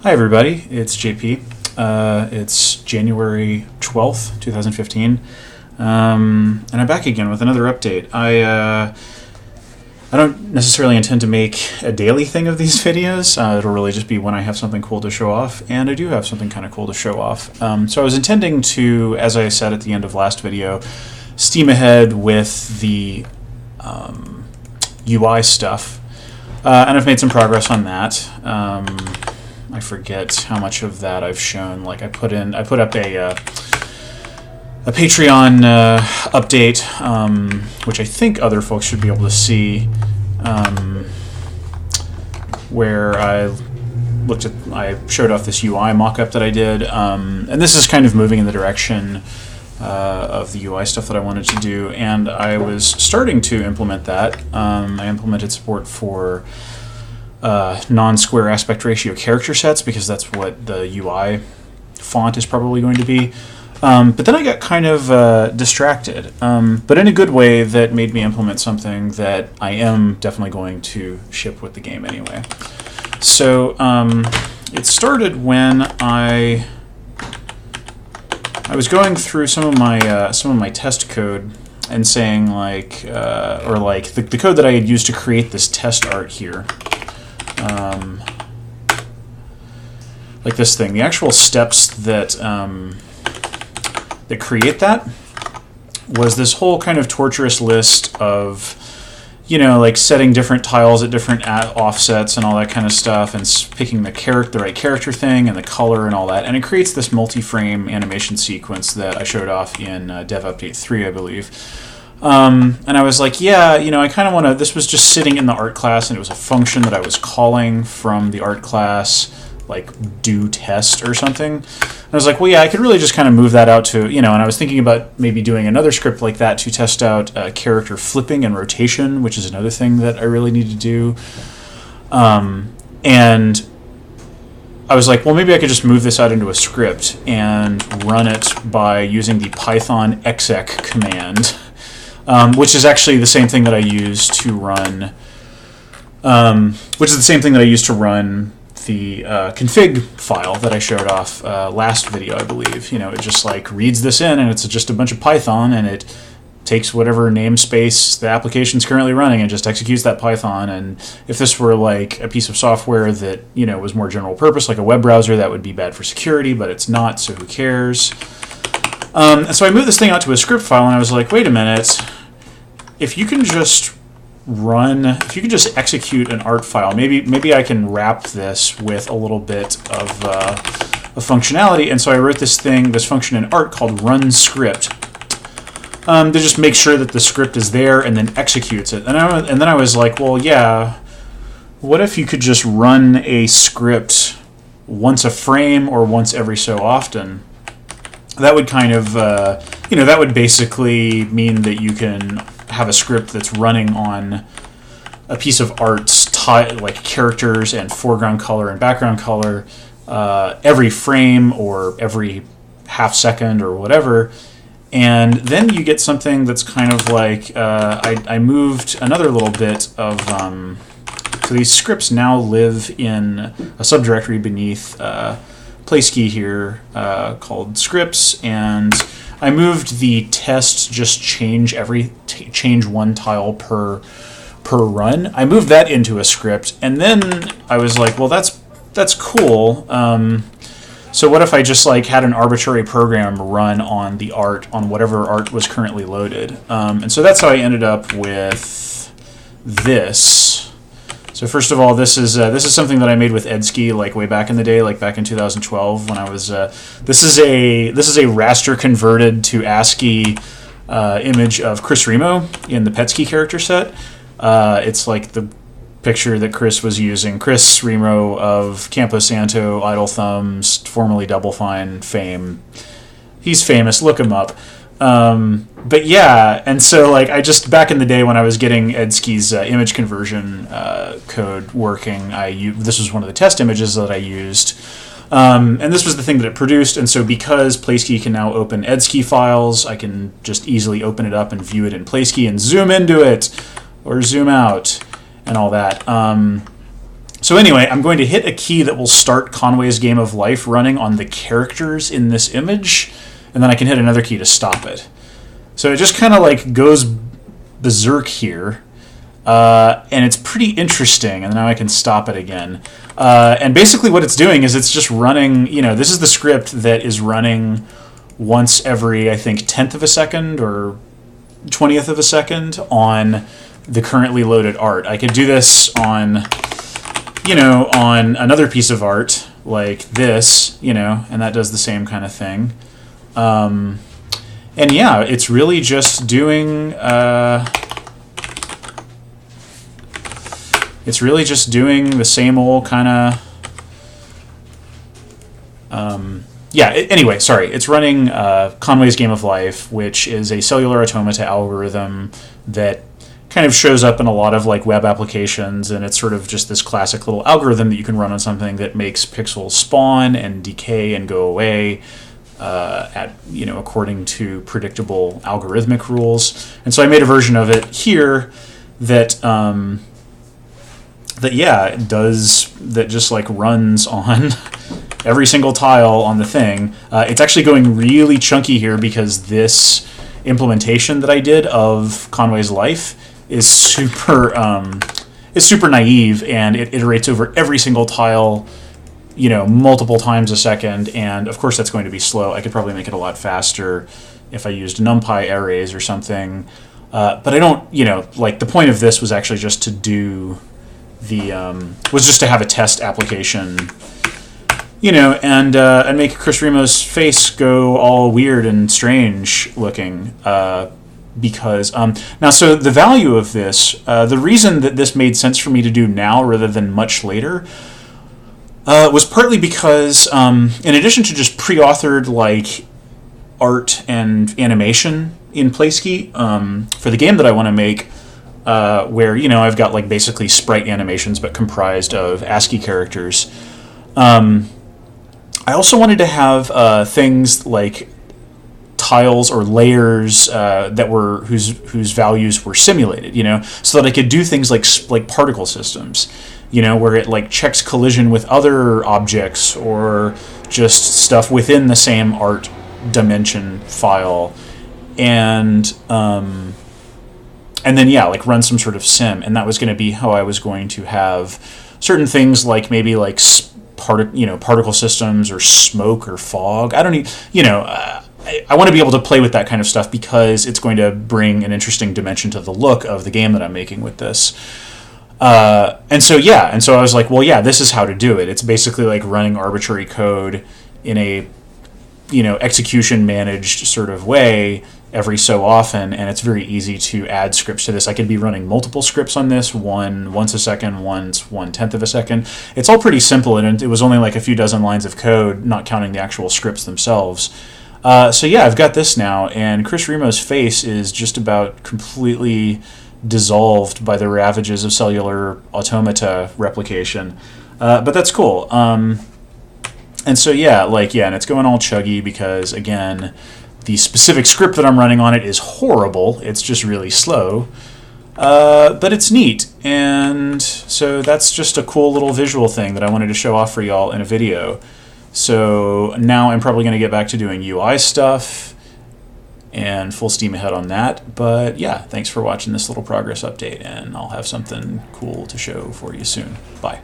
Hi everybody, it's JP. It's January 12th, 2015, and I'm back again with another update. I don't necessarily intend to make a daily thing of these videos. It'll really just be when I have something cool to show off, and I do have something kind of cool to show off. So I was intending to, as I said at the end of last video, steam ahead with the UI stuff, and I've made some progress on that. I forget how much of that I've shown. Like I put up a Patreon update, which I think other folks should be able to see, where I showed off this UI mock-up that I did, and this is kind of moving in the direction of the UI stuff that I wanted to do, and I was starting to implement that. I implemented support for non-square aspect ratio character sets, because that's what the UI font is probably going to be. But then I got kind of distracted, but in a good way that made me implement something that I am definitely going to ship with the game anyway. So it started when I was going through some of my test code and saying the code that I had used to create this test art here. Like this thing, the actual steps that that create that was this whole kind of torturous list of, like setting different tiles at different offsets and all that kind of stuff, and picking the right character thing and the color and all that, and it creates this multi-frame animation sequence that I showed off in Dev Update 3, I believe. And I was like, yeah, I kind of want to. This was just sitting in the art class, and it was a function that I was calling from the art class, like do test or something. And I was like, well, yeah, I could really just kind of move that out to, and I was thinking about maybe doing another script like that to test out character flipping and rotation, which is another thing that I really need to do. And I was like, well, maybe I could just move this out into a script and run it by using the Python exec command, which is actually the same thing that I use to run, the config file that I showed off last video, I believe. It just reads this in, and it's just a bunch of Python, and it takes whatever namespace the application's currently running and just executes that Python. And if this were like a piece of software that was more general purpose, like a web browser, that would be bad for security, but it's not, so who cares? And so I moved this thing out to a script file, and I was like, wait a minute, if you can just execute an art file, maybe I can wrap this with a little bit of functionality. And so I wrote this function in art called run script, to just make sure that the script is there and then executes it. And then I was like, well, yeah, what if you could just run a script once a frame or once every so often? That would kind of, that would basically mean that you can have a script that's running on a piece of art's like characters and foreground color and background color every frame or every half second or whatever. And then you get something that's kind of like, I moved another little bit of, so these scripts now live in a subdirectory beneath Playscii here called scripts, and I moved the test just change one tile per run. I moved that into a script, and then I was like, well, that's cool. So what if I just had an arbitrary program run on the art, on whatever art was currently loaded? And so that's how I ended up with this. So first of all, this is something that I made with PETSCII way back in the day, back in 2012 when I was. This is a raster converted to ASCII image of Chris Remo in the PETSCII character set. It's like the picture that Chris was using. Chris Remo of Campo Santo, Idle Thumbs, formerly Double Fine fame. He's famous. Look him up. But yeah, and so I just, back in the day when I was getting PETSCII's image conversion code working, this was one of the test images that I used, and this was the thing that it produced. And so because Playscii can now open PETSCII files, I can just easily open it up and view it in Playscii and zoom into it or zoom out and all that. So anyway, I'm going to hit a key that will start Conway's Game of Life running on the characters in this image, and then I can hit another key to stop it. So it just kind of like goes berserk here, and it's pretty interesting, and now I can stop it again. And basically what it's doing is it's just running, this is the script that is running once every, I think, 10th of a second or 20th of a second on the currently loaded art. I could do this on, on another piece of art like this, and that does the same kind of thing. And yeah, it's really just doing, the same old kind of, anyway, sorry. It's running Conway's Game of Life, which is a cellular automata algorithm that kind of shows up in a lot of like web applications, and it's sort of just this classic little algorithm that you can run on something that makes pixels spawn and decay and go away according to predictable algorithmic rules. And so I made a version of it here that just like runs on every single tile on the thing. It's actually going really chunky here because this implementation that I did of Conway's life is super naive, and it iterates over every single tile, multiple times a second, and of course that's going to be slow. I could probably make it a lot faster if I used NumPy arrays or something, but I don't, like the point of this was actually just to do just to have a test application, and make Chris Remo's face go all weird and strange looking, because now, so the value of this, the reason that this made sense for me to do now rather than much later, was partly because in addition to just pre-authored like art and animation in Playscii, for the game that I want to make, where I've got like basically sprite animations but comprised of ASCII characters. I also wanted to have things like tiles or layers whose values were simulated, so that I could do things like particle systems, where it like checks collision with other objects or just stuff within the same art dimension file, and then like run some sort of sim. And that was going to be how I was going to have certain things like maybe like particle systems or smoke or fog. I don't need, I want to be able to play with that kind of stuff because it's going to bring an interesting dimension to the look of the game that I'm making with this. And so I was like, well, yeah, this is how to do it. It's basically like running arbitrary code in a, execution managed sort of way every so often, and it's very easy to add scripts to this. I could be running multiple scripts on this, once a second, once 1/10 of a second. It's all pretty simple, and it was only like a few dozen lines of code, not counting the actual scripts themselves. So yeah, I've got this now, and Chris Remo's face is just about completely dissolved by the ravages of cellular automata replication. But that's cool. And so and it's going all chuggy because, again, the specific script that I'm running on it is horrible. It's just really slow. But it's neat, and so that's just a cool little visual thing that I wanted to show off for y'all in a video. So now I'm probably going to get back to doing UI stuff and full steam ahead on that. But yeah, thanks for watching this little progress update, and I'll have something cool to show for you soon. Bye.